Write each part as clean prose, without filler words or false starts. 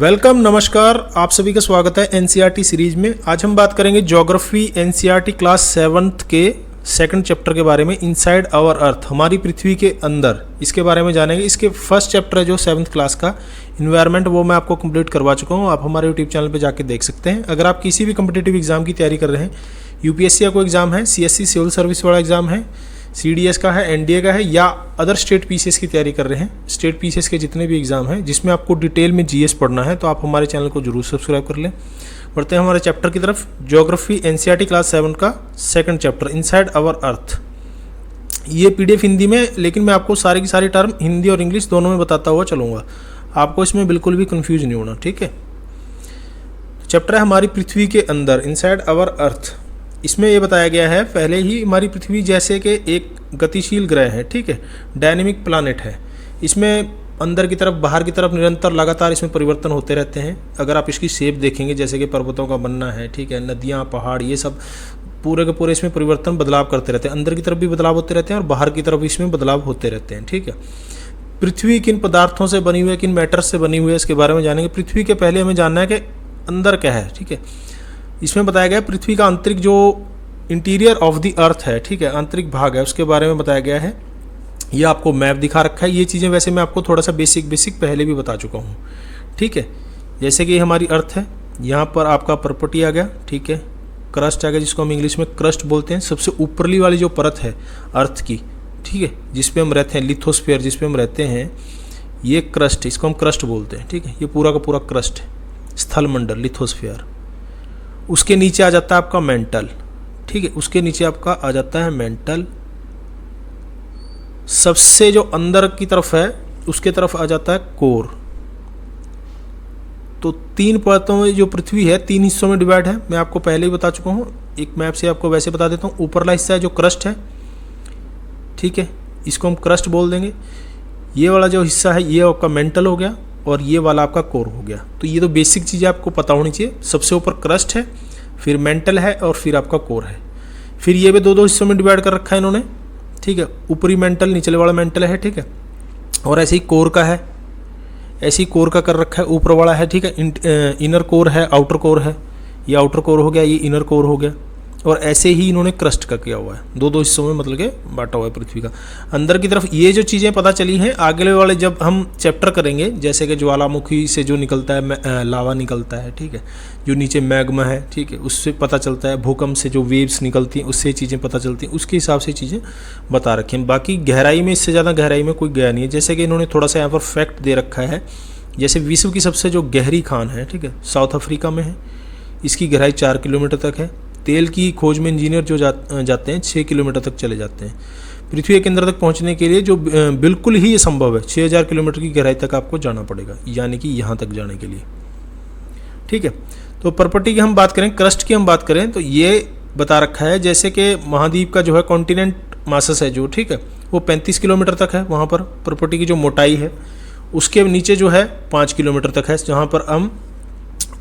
Welcome, नमस्कार, आप सभी का स्वागत है एनसीईआरटी सीरीज में। आज हम बात करेंगे ज्योग्राफी एनसीईआरटी क्लास 7th के सेकंड चैप्टर के बारे में, इनसाइड आवर अर्थ, हमारी पृथ्वी के अंदर। इसके बारे में जानेंगे। इसके फर्स्ट चैप्टर है जो 7th क्लास का इन्वायरमेंट, वो मैं आपको कंप्लीट करवा चुका हूँ। आप हमारे यूट्यूब चैनल पर जाके देख सकते हैं। अगर आप किसी भी कम्पिटेटिव एग्जाम की तैयारी कर रहे हैं, यूपीएससी का कोई एग्जाम है, सीएससी सिविल सर्विस वाला एग्जाम है, सीडीएस का है, एनडीए का है, या अदर स्टेट पीसीएस की तैयारी कर रहे हैं, स्टेट पीसीएस के जितने भी एग्जाम हैं जिसमें आपको डिटेल में जीएस पढ़ना है, तो आप हमारे चैनल को जरूर सब्सक्राइब कर लें। बढ़ते हैं हमारे चैप्टर की तरफ। ज्योग्राफी एनसीईआरटी क्लास 7 का second chapter, inside our earth. ये पीडीएफ हिंदी में, लेकिन मैं आपको सारी की सारी टर्म हिंदी और इंग्लिश दोनों में बताता हुआ चलूँगा। आपको इसमें बिल्कुल भी कन्फ्यूज नहीं होना, ठीक है। चैप्टर है हमारी पृथ्वी के अंदर, इनसाइड आवर अर्थ। इसमें ये बताया गया है पहले ही, हमारी पृथ्वी जैसे कि एक गतिशील ग्रह है, ठीक है, डायनेमिक प्लानेट है। इसमें अंदर की तरफ, बाहर की तरफ निरंतर लगातार इसमें परिवर्तन होते रहते हैं। अगर आप इसकी शेप देखेंगे, जैसे कि पर्वतों का बनना है, ठीक है, नदियाँ, पहाड़, ये सब पूरे के पूरे इसमें परिवर्तन, बदलाव करते रहते हैं। अंदर की तरफ भी बदलाव होते रहते हैं और बाहर की तरफ इसमें बदलाव होते रहते हैं, ठीक है। पृथ्वी किन पदार्थों से बनी हुई है, किन मैटर्स से बनी हुई है, इसके बारे में जानेंगे। पृथ्वी के पहले हमें जानना है कि अंदर क्या है, ठीक है। इसमें बताया गया है पृथ्वी का आंतरिक जो इंटीरियर ऑफ द अर्थ है, ठीक है, आंतरिक भाग है, उसके बारे में बताया गया है। ये आपको मैप दिखा रखा है। ये चीज़ें वैसे मैं आपको थोड़ा सा बेसिक पहले भी बता चुका हूँ, ठीक है। जैसे कि हमारी अर्थ है, यहाँ पर आपका प्रॉपर्टी आ गया, ठीक है, क्रस्ट आ गया, जिसको हम इंग्लिश में क्रस्ट बोलते हैं। सबसे ऊपरली वाली जो परत है अर्थ की, ठीक है, जिसपे हम रहते हैं, लिथोस्फीयर जिसपे हम रहते हैं, ये क्रस्ट, इसको हम क्रस्ट बोलते हैं, ठीक है। ये पूरा का पूरा क्रस्ट है, स्थल मंडल, लिथोस्फीयर। उसके नीचे आ जाता है आपका मेंटल, ठीक है, उसके नीचे आपका आ जाता है मेंटल। सबसे जो अंदर की तरफ है उसके तरफ आ जाता है कोर। तो 3 परतों में जो पृथ्वी है 3 हिस्सों में डिवाइड है। मैं आपको पहले ही बता चुका हूँ, एक मैप से आपको वैसे बता देता हूँ। ऊपरला हिस्सा है जो क्रस्ट है, ठीक है, इसको हम क्रस्ट बोल देंगे। ये वाला जो हिस्सा है ये आपका मेंटल हो गया और ये वाला आपका कोर हो गया। तो ये तो बेसिक चीज़ें आपको पता होनी चाहिए। सबसे ऊपर क्रस्ट है, फिर मेंटल है और फिर आपका कोर है। फिर ये भी 2 हिस्सों में डिवाइड कर रखा है इन्होंने, ठीक है। ऊपरी मेंटल, निचले वाला मेंटल है, ठीक है। और ऐसे ही कोर का है, ऐसे ही कोर का कर रखा है, ऊपर वाला है, ठीक है। इनर कोर है, आउटर कोर है। ये आउटर कोर हो गया, ये इनर कोर हो गया। और ऐसे ही इन्होंने क्रस्ट का किया हुआ है, 2 हिस्सों में मतलब के बांटा हुआ है पृथ्वी का। अंदर की तरफ ये जो चीज़ें पता चली हैं, आगे वाले जब हम चैप्टर करेंगे, जैसे कि ज्वालामुखी से जो निकलता है, लावा निकलता है, ठीक है, जो नीचे मैग्मा है, ठीक है, उससे पता चलता है। भूकंप से जो वेव्स निकलती हैं उससे चीज़ें पता चलती हैं, उसके हिसाब से चीज़ें बता रखी हैं। बाकी गहराई में, इससे ज़्यादा गहराई में कोई गया नहीं है। जैसे कि इन्होंने थोड़ा सा यहाँ पर फैक्ट दे रखा है, जैसे विश्व की सबसे जो गहरी खान है, ठीक है, साउथ अफ्रीका में है। इसकी गहराई 4 किलोमीटर तक है। तेल की खोज में इंजीनियर जो जाते हैं 6 किलोमीटर तक चले जाते हैं। पृथ्वी के केंद्र तक पहुंचने के लिए जो बिल्कुल ही संभव है, 6000 किलोमीटर की गहराई तक आपको जाना पड़ेगा, यानी कि यहाँ तक जाने के लिए, ठीक है। तो प्रॉपर्टी की हम बात करें, क्रस्ट की हम बात करें, तो ये बता रखा है जैसे कि महाद्वीप का जो है कॉन्टिनेंट मासस है जो, ठीक है, वो 35 किलोमीटर तक है। वहाँ पर प्रॉपर्टी की जो मोटाई है, उसके नीचे जो है 5 किलोमीटर तक है, जहाँ पर हम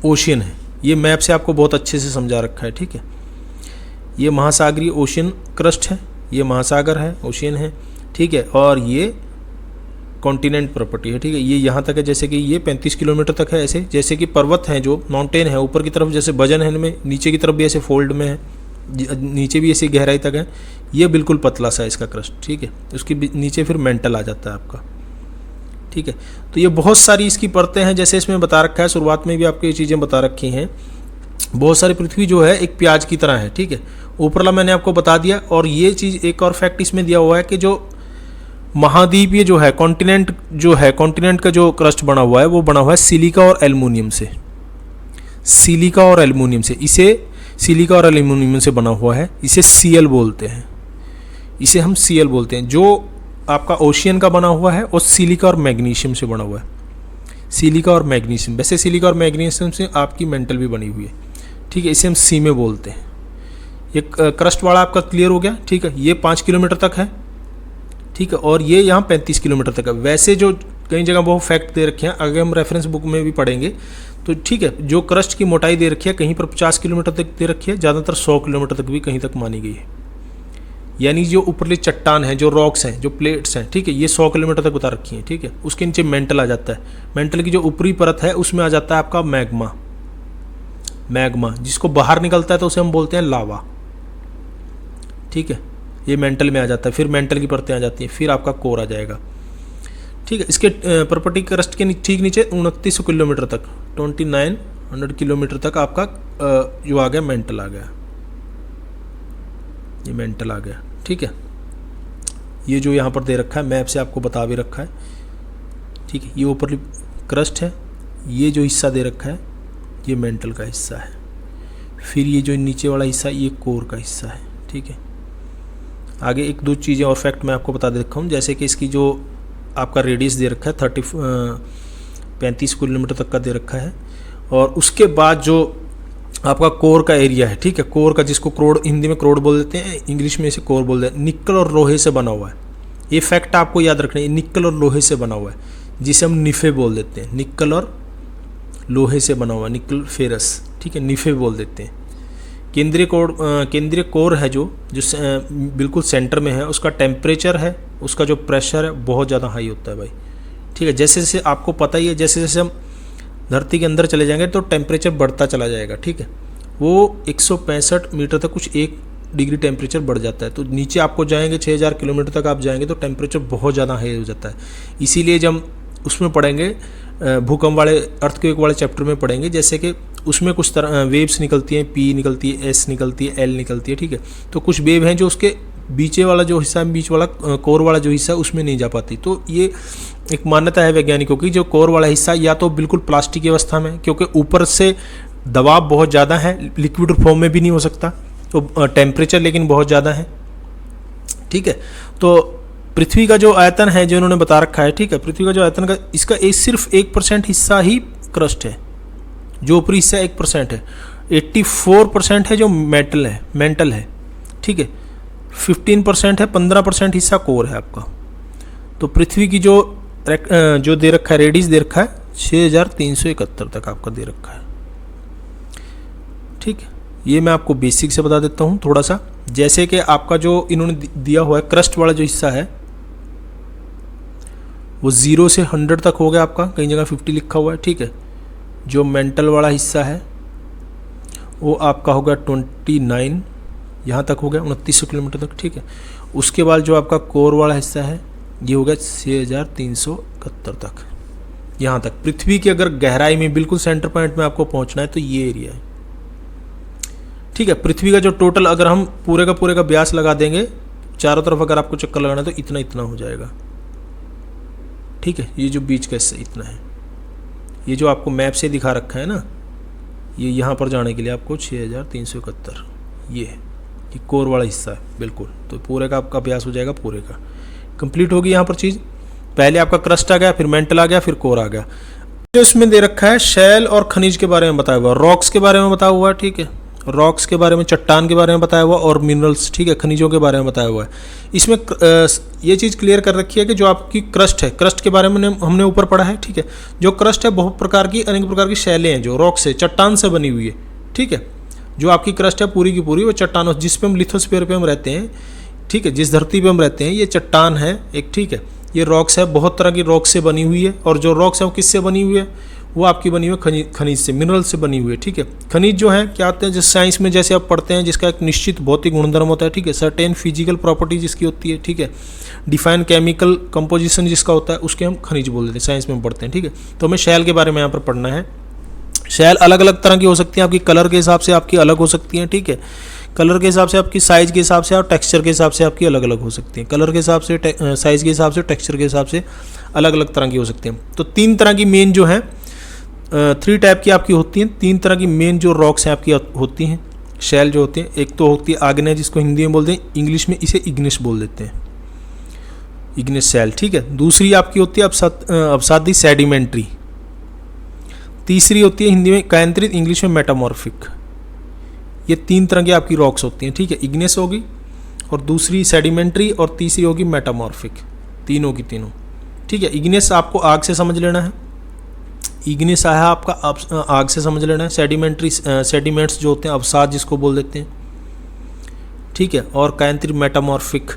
ओशियन है। ये मैप से आपको बहुत अच्छे से समझा रखा है, ठीक है। ये महासागरीय ओशियन क्रस्ट है, ये महासागर है, ओशियन है, ठीक है। और ये कॉन्टिनेंट प्रॉपर्टी है, ठीक है। ये यहाँ तक है, जैसे कि ये 35 किलोमीटर तक है। ऐसे जैसे कि पर्वत हैं, जो माउंटेन है, ऊपर की तरफ जैसे वजन है इनमें, नीचे की तरफ भी ऐसे फोल्ड में है, नीचे भी ऐसी गहराई तक है। ये बिल्कुल पतला सा इसका क्रस्ट, ठीक है। उसके नीचे फिर मेंटल आ जाता है आपका, ठीक है। तो ये बहुत सारी इसकी परतें हैं, जैसे इसमें बता रखा है, शुरुआत में भी आपको ये चीज़ें बता रखी हैं। बहुत सारी पृथ्वी जो है एक प्याज की तरह है, ठीक है। ऊपरला मैंने आपको बता दिया। और ये चीज़, एक और फैक्ट इसमें दिया हुआ है कि जो महाद्वीप ये जो है, कॉन्टिनेंट जो है, कॉन्टिनेंट का जो क्रस्ट बना हुआ है वो बना हुआ है सिलिका और एल्युमिनियम से। सिलिका और एल्युमिनियम से, इसे सिलिका और एल्युमिनियम से बना हुआ है। इसे सीएल बोलते हैं, इसे हम सीएल बोलते हैं। जो आपका ओशियन का बना हुआ है और सिलिका और मैग्नीशियम से बना हुआ है। सिलिका और मैग्नीशियम, वैसे सिलिका और मैग्नीशियम से आपकी मेंटल भी बनी हुई है, ठीक है। इसे हम सी में बोलते हैं। ये क्रस्ट वाला आपका क्लियर हो गया, ठीक है। ये 5 किलोमीटर तक है, ठीक है। और ये यहाँ 35 किलोमीटर तक है। वैसे जो कई जगह बहुत फैक्ट दे रखे हैं, अगर हम रेफरेंस बुक में भी पढ़ेंगे तो, ठीक है, जो क्रस्ट की मोटाई दे रखी है, कहीं पर 50 किलोमीटर तक दे रखी है, ज़्यादातर 100 किलोमीटर तक भी कहीं तक मानी गई है। यानी जो ऊपरली चट्टान है, जो रॉक्स हैं, जो प्लेट्स हैं, ठीक है, ये 100 किलोमीटर तक बता रखी हैं, ठीक है। उसके नीचे मेंटल आ जाता है। मेंटल की जो ऊपरी परत है उसमें आ जाता है आपका मैग्मा। मैग्मा जिसको बाहर निकलता है तो उसे हम बोलते हैं लावा, ठीक है। ये मेंटल में आ जाता है, फिर मेंटल की परतें आ जाती हैं, फिर आपका कोर आ जाएगा, ठीक है। इसके पर्पटी क्रस्ट के ठीक नीचे 2900 किलोमीटर तक, 2900 किलोमीटर तक आपका जो आ गया मेंटल आ गया, ये मेंटल आ गया, ठीक है। ये जो यहाँ पर दे रखा है मैप से आपको बता भी रखा है, ठीक है। ये ऊपरली क्रस्ट है, ये जो हिस्सा दे रखा है ये मेंटल का हिस्सा है, फिर ये जो नीचे वाला हिस्सा ये कोर का हिस्सा है, ठीक है। आगे एक दो चीज़ें और फैक्ट मैं आपको बता दे रखा हूँ, जैसे कि इसकी जो आपका रेडियस दे रखा है 35 किलोमीटर तक का दे रखा है, और उसके बाद जो आपका कोर का एरिया है, ठीक है, कोर का जिसको करोड़ हिंदी में करोड़ बोल देते हैं, इंग्लिश में इसे कोर बोल देते हैं, निकल और लोहे से बना हुआ है। ये फैक्ट आपको याद रखना है, निकल और लोहे से बना हुआ है, जिसे हम निफे बोल देते हैं। निकल और लोहे से बना हुआ, निकल फेरस, ठीक है, निफे बोल देते हैं। केंद्रीय कोर है जो बिल्कुल सेंटर में है, उसका टेम्परेचर है, उसका जो प्रेशर है बहुत ज़्यादा हाई होता है भाई, ठीक है। जैसे जैसे आपको पता ही है, जैसे जैसे हम धरती के अंदर चले जाएंगे तो टेम्परेचर बढ़ता चला जाएगा, ठीक है। वो 165 मीटर तक कुछ 1 डिग्री टेम्परेचर बढ़ जाता है, तो नीचे आपको जाएंगे 6000 किलोमीटर तक आप जाएंगे तो टेम्परेचर बहुत ज़्यादा हाई हो जाता है। इसीलिए जब उसमें पढ़ेंगे भूकंप वाले, अर्थक्वेक वाले चैप्टर में पढ़ेंगे, जैसे कि उसमें कुछ तरह वेव्स निकलती हैं, पी निकलती है, एस निकलती है, एल निकलती है, ठीक है। तो कुछ वेव हैं जो उसके बीचे वाला जो हिस्सा है, बीच वाला कोर वाला जो हिस्सा है उसमें नहीं जा पाती। तो ये एक मान्यता है वैज्ञानिकों की, जो कोर वाला हिस्सा या तो बिल्कुल प्लास्टिक की अवस्था में, क्योंकि ऊपर से दबाव बहुत ज़्यादा है, लिक्विड फॉर्म में भी नहीं हो सकता, तो टेम्परेचर लेकिन बहुत ज़्यादा है, ठीक है। तो पृथ्वी का जो आयतन है जो इन्होंने बता रखा है, ठीक है, पृथ्वी का जो आयतन का इसका सिर्फ 1% हिस्सा ही क्रस्ट है, जो ऊपरी हिस्सा 1% है। 84% है जो मेंटल है, ठीक है। 15% है, 15% हिस्सा कोर है आपका। तो पृथ्वी की जो दे रखा है, रेडियस दे रखा है 6371 तक आपका दे रखा है, ठीक है। ये मैं आपको बेसिक से बता देता हूँ थोड़ा सा, जैसे कि आपका जो इन्होंने दिया हुआ है क्रस्ट वाला जो हिस्सा है वो 0 से 100 तक हो गया आपका, कई जगह 50 लिखा हुआ है, ठीक है। जो मेंटल वाला हिस्सा है वो आपका होगा 29 यहाँ तक हो गया, 2900 किलोमीटर तक, ठीक है। उसके बाद जो आपका कोर वाला हिस्सा है ये हो गया 6371 तक, यहाँ तक। पृथ्वी की अगर गहराई में बिल्कुल सेंटर पॉइंट में आपको पहुँचना है तो ये एरिया है, ठीक है। पृथ्वी का जो टोटल अगर हम पूरे का व्यास लगा देंगे, चारों तरफ अगर आपको चक्कर लगाना है तो इतना हो जाएगा, ठीक है। ये जो बीच का हिस्सा इतना है, ये जो आपको मैप से दिखा रखा है ना, ये यहाँ पर जाने के लिए आपको 6371 ये कोर वाला हिस्सा है बिल्कुल। तो पूरे का आपका अभ्यास हो जाएगा, पूरे का कंप्लीट होगी यहाँ पर चीज़। पहले आपका क्रस्ट आ गया, फिर मेंटल आ गया, फिर कोर आ गया। जो इसमें दे रखा है शैल और खनिज के बारे में बताया हुआ, रॉक्स के बारे में बताया हुआ है, ठीक है। रॉक्स के बारे में, चट्टान के बारे में बताया हुआ, और मिनरल्स, ठीक है, खनिजों के बारे में बताया हुआ है। इसमें ये चीज़ क्लियर कर रखी है कि जो आपकी क्रस्ट है, क्रस्ट के बारे में हमने ऊपर पढ़ा है, ठीक है। जो क्रस्ट है बहुत प्रकार की, अनेक प्रकार की शैलें हैं जो रॉक से, चट्टान से बनी हुई है, ठीक है। जो आपकी क्रस्ट है पूरी की पूरी वो चट्टान, जिस पे हम लिथोस्फीयर पे हम रहते हैं, ठीक है, जिस धरती पे हम रहते हैं, ये चट्टान है एक, ठीक है। ये रॉक्स है, बहुत तरह की रॉक से बनी हुई है, और जो रॉक्स है वो किससे बनी हुई है, वो आपकी बनी हुई है खनिज से, मिनरल से बनी हुई है, ठीक है। खनिज जो है क्या होते हैं, जिस साइंस में जैसे आप पढ़ते हैं, जिसका एक निश्चित भौतिक गुणधर्म होता है, ठीक है, सर्टेन फिजिकल प्रॉपर्टी जिसकी होती है, ठीक है, डिफाइन केमिकल कंपोजिशन जिसका होता है, उसके हम खनिज बोल देते हैं, साइंस में पढ़ते हैं, ठीक है। तो हमें शैल के बारे में यहाँ पर पढ़ना है। शैल अलग अलग तरह की हो सकती हैं, आपकी कलर के हिसाब से आपकी अलग हो सकती हैं, ठीक है। कलर के हिसाब से, आपकी साइज़ के हिसाब से और टेक्सचर के हिसाब से आपकी अलग अलग हो सकती हैं। कलर के हिसाब से, साइज़ के हिसाब से, टेक्सचर के हिसाब से अलग अलग तरह की हो सकती हैं। तो 3 तरह की मेन जो है 3 टाइप की आपकी होती हैं, 3 तरह की मेन जो रॉक्स हैं आपकी होती हैं, शैल जो होती हैं। एक तो होती है आग्नेय, जिसको हिंदी में बोलते हैं, इंग्लिश में इसे इग्निस बोल देते हैं, इग्निस शैल, ठीक है। दूसरी आपकी होती है अवसादी सेडिमेंट्री। तीसरी होती है हिंदी में कायांतरित, इंग्लिश में मेटामॉर्फिक। ये 3 तरह की आपकी रॉक्स होती हैं, ठीक है। इग्निस होगी, और दूसरी सेडिमेंट्री, और तीसरी होगी मेटामॉर्फिक, तीनों की तीनों, ठीक है। इग्निस आपको आग से समझ लेना है, इग्निस है आपका आग से समझ लेना है। सेडिमेंट्री, सेडिमेंट्स जो होते हैं अवसाद जिसको बोल देते हैं, ठीक है, और कायांतरिक मेटामॉर्फिक।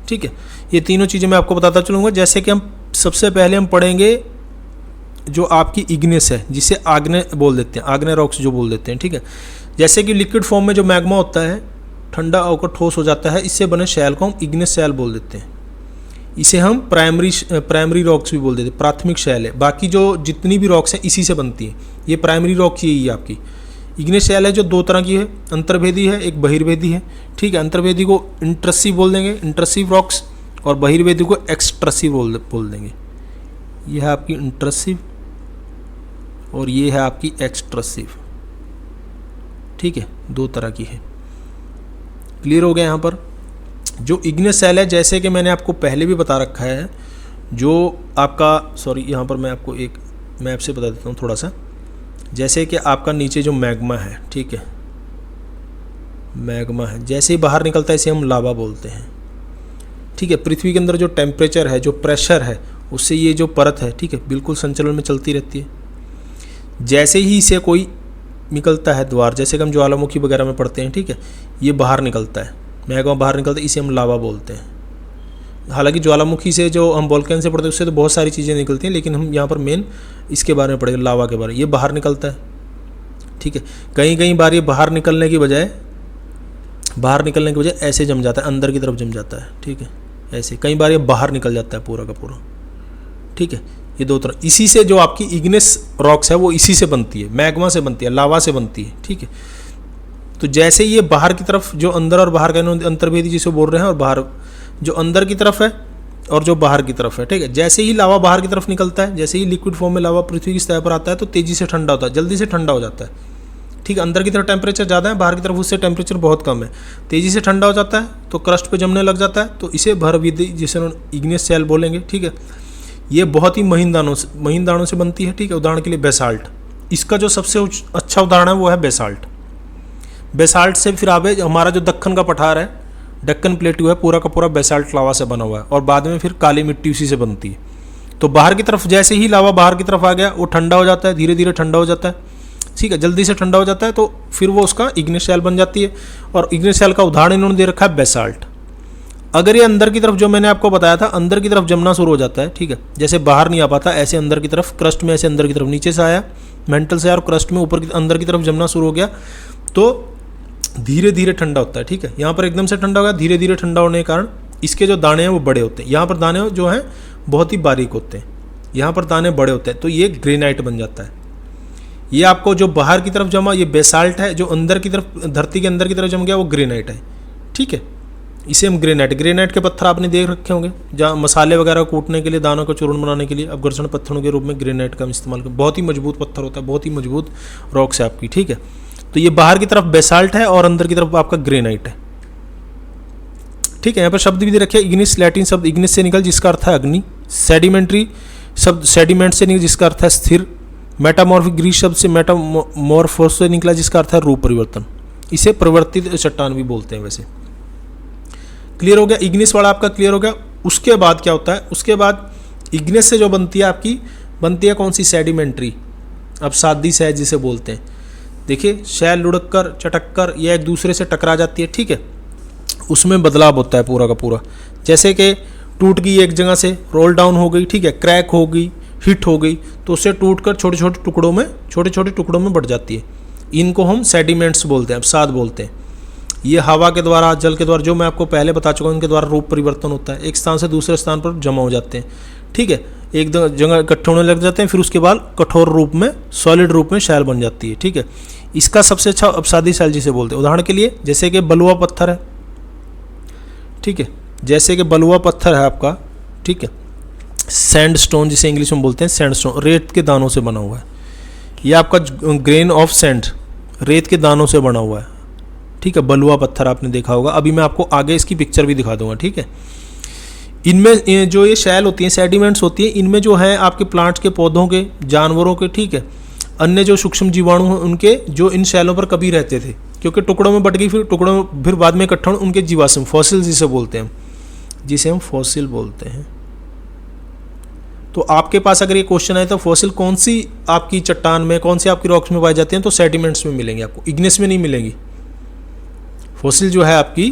ठीक है, ये तीनों चीज़ें मैं आपको बताता चलूँगा। जैसे कि हम सबसे पहले हम पढ़ेंगे जो आपकी इग्निस है, जिसे आग्नेय बोल देते हैं, आग्नेय रॉक्स जो बोल देते हैं। ठीक है, जैसे कि लिक्विड फॉर्म में जो मैग्मा होता है ठंडा होकर ठोस हो जाता है, इससे बने शैल को हम इग्निस शैल बोल देते हैं। इसे हम प्राइमरी रॉक्स भी बोल देते हैं, प्राथमिक शैल है। बाकी जो जितनी भी रॉक्स हैं इसी से बनती है। ये प्राइमरी रॉक्स यही है आपकी। इग्निस शैल है जो दो तरह की है, अंतर्भेदी है, एक बहिर्भेदी है। ठीक है, अंतर्भेदी को इंट्रसिव बोल देंगे, इंट्रसिव रॉक्स, और बहिर्भेदी को एक्सट्रसिव बोल देंगे। यह है आपकी इंट्रसिव और ये है आपकी एक्सट्रसिव। ठीक है, दो तरह की है। क्लियर हो गया यहाँ पर। जो इग्निस शैल है, जैसे कि मैंने आपको पहले भी बता रखा है, जो आपका यहाँ पर मैं आपको एक मैप से बता देता हूँ थोड़ा सा। जैसे कि आपका नीचे जो मैग्मा है, ठीक है, मैग्मा है, जैसे ही बाहर निकलता है इसे हम लावा बोलते हैं। ठीक है, पृथ्वी के अंदर जो टेम्परेचर है, जो प्रेशर है, उससे ये जो परत है, ठीक है, बिल्कुल संचलन में चलती रहती है। जैसे ही इसे कोई निकलता है द्वार, जैसे कि हम ज्वालामुखी वगैरह में पढ़ते हैं, ठीक है, ये बाहर निकलता है, मैग्मा बाहर निकलता है, इसे हम लावा बोलते हैं। हालांकि ज्वालामुखी से जो हम वोल्केन से पढ़ते हैं उससे तो बहुत सारी चीज़ें निकलती हैं, लेकिन हम यहाँ पर मेन इसके बारे में पढ़ेंगे, लावा के बारे में। ये बाहर निकलता है। ठीक है, कई बार ये बाहर निकलने की बजाय ऐसे जम जाता है, अंदर की तरफ जम जाता है। ठीक है, ऐसे कई बार ये बाहर निकल जाता है पूरा का पूरा। ठीक है, ये दो तरह, इसी से जो आपकी इग्निस रॉक्स है वो इसी से बनती है, मैग्मा से बनती है, लावा से बनती है। ठीक है, तो जैसे ये बाहर की तरफ, जो अंदर और बाहर का अंतर्भेदी जिसे बोल रहे हैं, और बाहर जो अंदर की तरफ है और जो बाहर की तरफ है। ठीक है, जैसे ही लावा बाहर की तरफ निकलता है, जैसे ही लिक्विड फॉर्म में लावा पृथ्वी की सतह पर आता है तो तेजी से ठंडा होता है, जल्दी से ठंडा हो जाता है। ठीक है, अंदर की तरफ टेम्परेचर ज़्यादा है, बाहर की तरफ उससे टेम्परेचर बहुत कम है, तेज़ी से ठंडा हो जाता है तो क्रस्ट पे जमने लग जाता है, तो इसे भरविधि, जिसे इग्निस शैल बोलेंगे। ठीक है, ये बहुत ही महीन दानों से बनती है। ठीक है, उदाहरण के लिए बेसाल्ट, इसका जो सबसे अच्छा उदाहरण है वो है बेसाल्ट। बेसाल्ट से फिर आगे हमारा जो दक्कन का पठार है, डक्कन प्लेट्यू है, पूरा का पूरा बेसाल्ट लावा से बना हुआ है, और बाद में फिर काली मिट्टी उसी से बनती है। तो बाहर की तरफ जैसे ही लावा बाहर की तरफ आ गया, वो ठंडा हो जाता है, धीरे धीरे ठंडा हो जाता है। ठीक है, जल्दी से ठंडा हो जाता है, तो फिर वो उसका इग्निस शैल बन जाती है। और इग्निस शैल का उदाहरण इन्होंने दे रखा है बेसाल्ट। अगर ये अंदर की तरफ, जो मैंने आपको बताया था, अंदर की तरफ जमना शुरू हो जाता है, ठीक है, जैसे बाहर नहीं आ पाता, ऐसे अंदर की तरफ, क्रस्ट में ऐसे अंदर की तरफ, नीचे से आया मेंटल से और क्रस्ट में ऊपर की अंदर की तरफ जमना शुरू हो गया, तो धीरे धीरे ठंडा होता है। ठीक है, यहाँ पर एकदम से ठंडा हो गया, धीरे धीरे ठंडा होने के कारण इसके जो दाने हैं वो बड़े होते हैं। यहाँ पर दाने जो हैं बहुत ही बारीक होते हैं, यहाँ पर दाने बड़े होते हैं, तो ये ग्रेनाइट बन जाता है। ये आपको जो बाहर की तरफ जमा, ये बेसाल्ट है, जो अंदर की तरफ, धरती के अंदर की तरफ जम गया, वो ग्रेनाइट है। ठीक है, इसे हम ग्रेनाइट के पत्थर आपने देख रखे होंगे, जहाँ मसाले वगैरह कूटने के लिए, दानों का चूर्ण बनाने के लिए अब घर्षण पत्थरों के रूप में ग्रेनाइट का इस्तेमाल कर, बहुत ही मजबूत पत्थर होता है, बहुत ही मजबूत रॉक्स है आपकी। ठीक है, तो ये बाहर की तरफ बेसाल्ट है और अंदर की तरफ आपका ग्रेनाइट है। ठीक है, यहाँ पर शब्द भी दे रखे, इग्निस, लैटिन शब्द इग्निस से निकल जिसका अर्थ है अग्नि, सेडिमेंट्री शब्द सेडिमेंट से निकल जिसका अर्थ है स्थिर, मेटामॉर्फिक ग्रीक शब्द से मेटामॉर्फोस से निकला जिसका अर्थ है रूप परिवर्तन। इसे परिवर्तित चट्टान भी बोलते हैं वैसे। क्लियर हो गया, इग्निस वाला आपका क्लियर हो गया। उसके बाद क्या होता है, उसके बाद इग्निस से जो बनती है आपकी, बनती है कौन सी, सेडिमेंट्री, अब सादी सहज जिसे बोलते हैं। देखिए, शैल लुढ़क कर, चटक कर, यह एक दूसरे से टकरा जाती है। ठीक है, उसमें बदलाव होता है पूरा का पूरा, जैसे कि टूट गई एक जगह से, रोल डाउन हो गई, ठीक है, क्रैक हो गई, हिट हो गई, तो उससे टूट कर छोटे छोटे टुकड़ों में बढ़ जाती है। इनको हम सेडिमेंट्स बोलते हैं, अवसाद बोलते हैं। ये हवा के द्वारा, जल के द्वारा, जो मैं आपको पहले बता चुका हूँ, इनके द्वारा रूप परिवर्तन होता है, एक स्थान से दूसरे स्थान पर जमा हो जाते हैं। ठीक है, एक जगह इकट्ठे होने लग जाते हैं, फिर उसके बाद कठोर रूप में, सॉलिड रूप में शैल बन जाती है। ठीक है, इसका सबसे अच्छा अवसादी शैल जिसे बोलते हैं। उदाहरण के लिए जैसे कि बलुआ पत्थर है। ठीक है, जैसे कि बलुआ पत्थर है आपका, ठीक है, सैंडस्टोन जिसे इंग्लिश में बोलते हैं, सैंडस्टोन, रेत के दानों से बना हुआ है। यह आपका ग्रेन ऑफ सैंड, रेत के दानों से बना हुआ है। ठीक है, बलुआ पत्थर आपने देखा होगा, अभी मैं आपको आगे इसकी पिक्चर भी दिखा दूंगा। ठीक है, इनमें जो ये शैल होती हैं, सेडिमेंट्स होती हैं, इनमें जो है आपके प्लांट्स के, पौधों के, जानवरों के, ठीक है, अन्य जो सूक्ष्म जीवाणु हैं उनके, जो इन शैलों पर कभी रहते थे, क्योंकि टुकड़ों में बट गई, फिर बाद में इकट्ठा, उनके जीवाश्म, फॉसिल जिसे बोलते हैं, जिसे हम फॉसिल बोलते हैं। तो आपके पास अगर ये क्वेश्चन आए तो फॉसिल कौन सी आपकी चट्टान में, कौन सी आपकी रॉक्स में पाई जाती हैं, तो सेडिमेंट्स में मिलेंगे आपको, इग्निस में नहीं मिलेंगी। फॉसिल जो है आपकी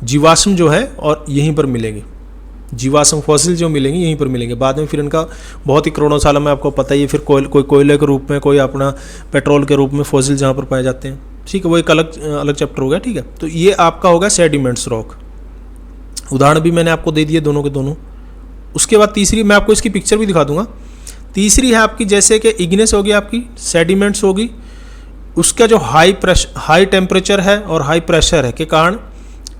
जीवाश्म जो है और यहीं पर मिलेंगे, जीवाश्म फॉसिल जो मिलेंगे यहीं पर मिलेंगे। बाद में फिर इनका बहुत ही करोड़ों सालों में आपको पता ही है, फिर कोई कोयले के रूप में, कोई अपना पेट्रोल के रूप में फॉसिल जहाँ पर पाए जाते हैं, ठीक है, वो एक अलग चैप्टर हो गया, ठीक है। तो ये आपका होगा सेडिमेंट्स रॉक, उदाहरण भी मैंने आपको दे दिए दोनों के दोनों। उसके बाद तीसरी, मैं आपको इसकी पिक्चर भी दिखा दूंगा। तीसरी है आपकी जैसे कि इग्नेस होगी, आपकी सेडिमेंट्स होगी, उसका जो हाई टेम्परेचर है और हाई प्रेशर है के कारण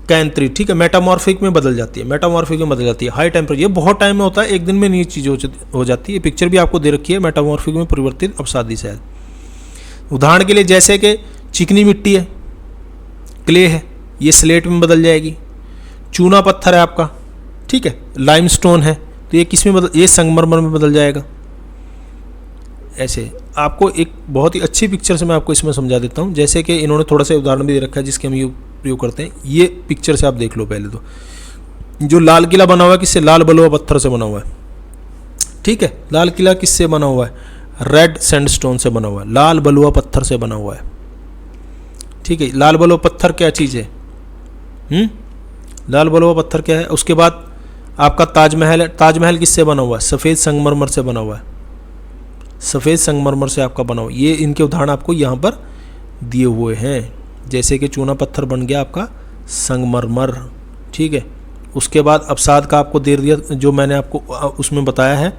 कैंत्री, ठीक है, मेटामॉर्फिक में बदल जाती है, मेटामॉर्फिक में बदल जाती है। हाई टेम्परेचर, ये बहुत टाइम में होता है, एक दिन में नहीं चीज़ हो जाती है। पिक्चर भी आपको दे रखी है, मेटामॉर्फिक में परिवर्तित अवसादी शैल। उदाहरण के लिए जैसे कि चिकनी मिट्टी है, क्ले है, ये स्लेट में बदल जाएगी। चूना पत्थर है आपका, ठीक है, लाइमस्टोन है, तो ये किस में बदल, ये संगमरमर में बदल जाएगा। ऐसे आपको एक बहुत ही अच्छी पिक्चर से मैं आपको इसमें समझा देता हूँ। जैसे कि इन्होंने थोड़ा सा उदाहरण भी दे रखा है जिसके हम ये प्रयोग करते हैं। ये पिक्चर से आप देख लो पहले तो, जो लाल किला बना हुआ है किससे, लाल बलुआ पत्थर से बना हुआ है, ठीक है। लाल किला किससे बना हुआ है, रेड सैंडस्टोन से बना हुआ है, लाल बलुआ पत्थर से बना हुआ है, ठीक है। लाल बलुआ पत्थर क्या चीज़ है, लाल बलुआ पत्थर क्या है। उसके बाद आपका ताजमहल है, ताजमहल किससे बना हुआ है, सफ़ेद संगमरमर से बना हुआ है, सफ़ेद संगमरमर से आपका बना हुआ। ये इनके उदाहरण आपको यहाँ पर दिए हुए हैं, जैसे कि चूना पत्थर बन गया आपका संगमरमर, ठीक है। उसके बाद अवसाद का आपको दे दिया, जो मैंने आपको उसमें बताया है।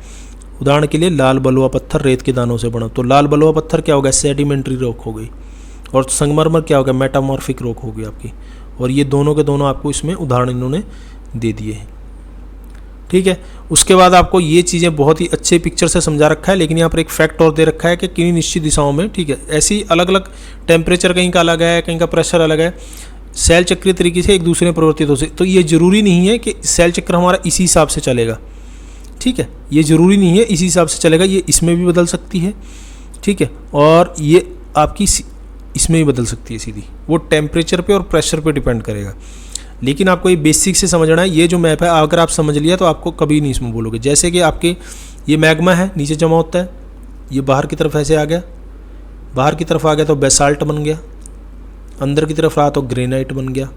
उदाहरण के लिए लाल बलुआ पत्थर रेत के दानों से बना, तो लाल बलुआ पत्थर क्या हो गया, सेडिमेंट्री रॉक हो गई, और संगमरमर क्या हो गया, मेटामॉर्फिक रॉक हो गई आपकी। और ये दोनों के दोनों आपको इसमें उदाहरण इन्होंने दे दिए हैं, ठीक है। उसके बाद आपको ये चीज़ें बहुत ही अच्छे पिक्चर से समझा रखा है, लेकिन यहाँ पर एक फैक्ट और दे रखा है कि किन्हीं निश्चित दिशाओं में, ठीक है, ऐसी अलग अलग टेम्परेचर कहीं का अलग है, कहीं का प्रेशर अलग है, सेल चक्रीय तरीके से एक दूसरे में परिवर्तित हो सकते। तो ये ज़रूरी नहीं है कि सेल चक्र हमारा इसी हिसाब से चलेगा, ठीक है, ये ज़रूरी नहीं है इसी हिसाब से चलेगा, ये इसमें भी बदल सकती है, ठीक है, और ये आपकी इसमें भी बदल सकती है सीधी, वो टेम्परेचर पे और प्रेशर पे डिपेंड करेगा। लेकिन आपको ये बेसिक से समझना है। ये जो मैप है अगर आप समझ लिया तो आपको कभी नहीं इसमें बोलोगे। जैसे कि आपके ये मैग्मा है, नीचे जमा होता है, ये बाहर की तरफ ऐसे आ गया, बाहर की तरफ आ गया तो बेसाल्ट बन गया, अंदर की तरफ रहा तो ग्रेनाइट बन गया।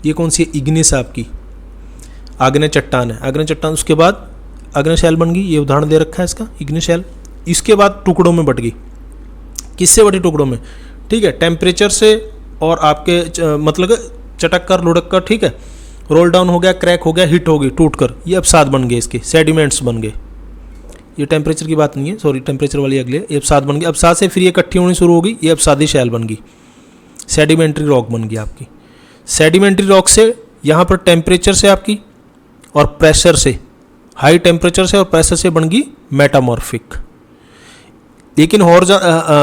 ये कौन सी इग्निस आपकी आग्नेय चट्टान है, आग्नेय चट्टान। उसके बाद आग्नेय शैल बन गई, ये उदाहरण दे रखा है इसका, इग्निस शैल। इसके बाद टुकड़ों में बट गई, किससे बटी, टुकड़ों में, ठीक है, टेम्परेचर से और आपके मतलब चटक कर लुढ़क कर, ठीक है, रोल डाउन हो गया, क्रैक हो गया, हिट हो गई, टूट कर, ये अवसाद बन गए, इसके सेडिमेंट्स बन गए। ये टेम्परेचर की बात नहीं है, सॉरी, टेम्परेचर वाली अगले, ये अवसाद बन गई। अवसाद से फिर ये इकट्ठी होनी शुरू हो गई, ये अवसादी शैल बन गई, सेडिमेंट्री रॉक बन गई आपकी। सेडिमेंट्री रॉक से यहाँ पर टेम्परेचर से आपकी और प्रेशर से, हाई टेम्परेचर से और प्रेशर से बन गई मेटामॉर्फिक। लेकिन और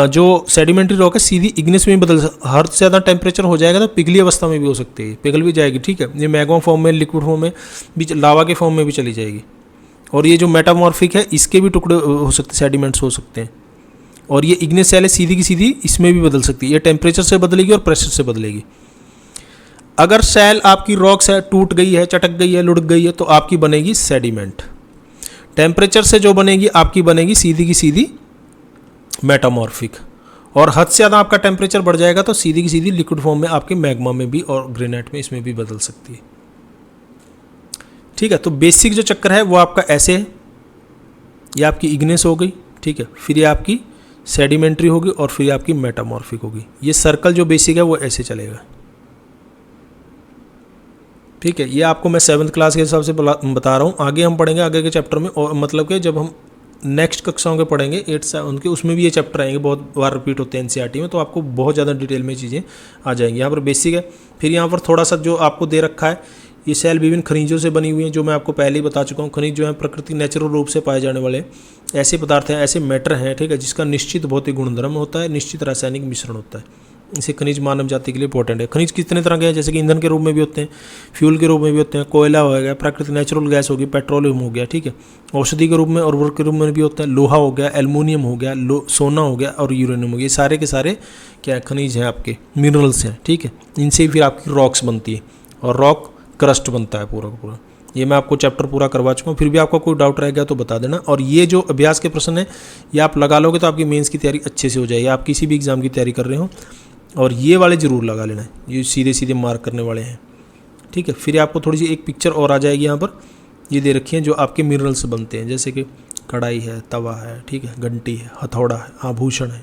जो सेडिमेंट्री रॉक है सीधी इग्निस में बदल, हर से ज़्यादा टेम्परेचर हो जाएगा तो पिघली अवस्था में भी हो सकती है, पिघल भी जाएगी, ठीक है। ये मैग्मा फॉर्म में, लिक्विड फॉर्म में भी, लावा के फॉर्म में भी चली जाएगी। और ये जो मेटामॉर्फिक है इसके भी टुकड़े हो सकते, सेडिमेंट्स हो सकते हैं। और ये इग्निस शैल है सीधी की सीधी इसमें भी बदल सकती है, ये टेम्परेचर से बदलेगी और प्रेशर से बदलेगी। अगर शैल आपकी रॉक्स है टूट गई है, चटक गई है, लुढ़क गई है तो आपकी बनेगी सेडिमेंट। टेम्परेचर से जो बनेगी आपकी बनेगी सीधी की सीधी मेटामॉर्फिक। और हद से ज़्यादा आपका टेम्परेचर बढ़ जाएगा तो सीधी की सीधी लिक्विड फॉर्म में आपके मैग्मा में भी और ग्रेनाइट में इसमें भी बदल सकती है, ठीक है। तो बेसिक जो चक्कर है वो आपका ऐसे है, ये आपकी इग्नेस हो गई, ठीक है, फिर ये आपकी सेडिमेंट्री होगी और फिर ये आपकी मेटामॉर्फिक होगी। ये सर्कल जो बेसिक है वो ऐसे चलेगा, ठीक है। ये आपको मैं 7th क्लास के हिसाब से बता रहा हूँ, आगे हम पढ़ेंगे आगे के चैप्टर में, और मतलब कि जब हम नेक्स्ट कक्षाओं के पढ़ेंगे 8 से उनके, उसमें भी ये चैप्टर आएंगे, बहुत बार रिपीट होते हैं एनसीईआरटी में, तो आपको बहुत ज़्यादा डिटेल में चीज़ें आ जाएंगी। यहाँ पर बेसिक है, फिर यहाँ पर थोड़ा सा जो आपको दे रखा है, ये शैल विभिन्न खनिजों से बनी हुई हैं, जो मैं आपको पहले ही बता चुका हूँ। खनिज जो है प्रकृति नेचुरल रूप से पाए जाने वाले ऐसे पदार्थ हैं, ऐसे मैटर हैं, ठीक है, जिसका निश्चित भौतिक गुणधर्म होता है, निश्चित रासायनिक मिश्रण होता है। इसे खनिज मानव जाति के लिए इंपॉर्टेंट है। खनिज कितने तरह के हैं, जैसे कि ईंधन के रूप में भी होते हैं, फ्यूल के रूप में भी होते हैं, कोयला हो गया, प्राकृतिक नेचुरल गैस होगी, पेट्रोलियम हो गया, ठीक है, औषधि के रूप में और उर्वरक के रूप में भी होता है, लोहा हो गया, एल्युमिनियम हो गया, सोना हो गया और यूरेनियम हो गया। ये सारे के सारे क्या है, खनिज हैं आपके, मिनरल्स हैं, ठीक है। इनसे फिर आपकी रॉक्स बनती है और रॉक क्रस्ट बनता है पूरा का पूरा। ये मैं आपको चैप्टर पूरा करवा चुका हूँ, फिर भी आपको कोई डाउट रह गया तो बता देना। और ये जो अभ्यास के प्रश्न है ये आप लगा लोगे तो आपकी मेंस की तैयारी अच्छे से हो जाएगी। आप किसी भी एग्जाम की तैयारी कर रहे हो और ये वाले ज़रूर लगा लेना, ये सीधे सीधे मार्क करने वाले हैं, ठीक है। फिर आपको थोड़ी सी एक पिक्चर और आ जाएगी यहाँ पर, ये दे रखी है जो आपके मिनरल से बनते हैं, जैसे कि कढ़ाई है, तवा है, ठीक है, घंटी है, हथौड़ा है, आभूषण है,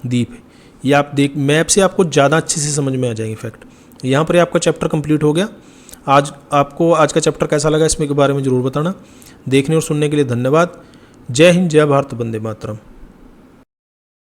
दीप है। ये आप देख मैप से आपको ज़्यादा अच्छे से समझ में आ जाएंगे फैक्ट। यहाँ पर आपका चैप्टर कंप्लीट हो गया। आज आपको आज का चैप्टर कैसा लगा इसमें के बारे में ज़रूर बताना। देखने और सुनने के लिए धन्यवाद। जय हिंद, जय भारत, वंदे मातरम।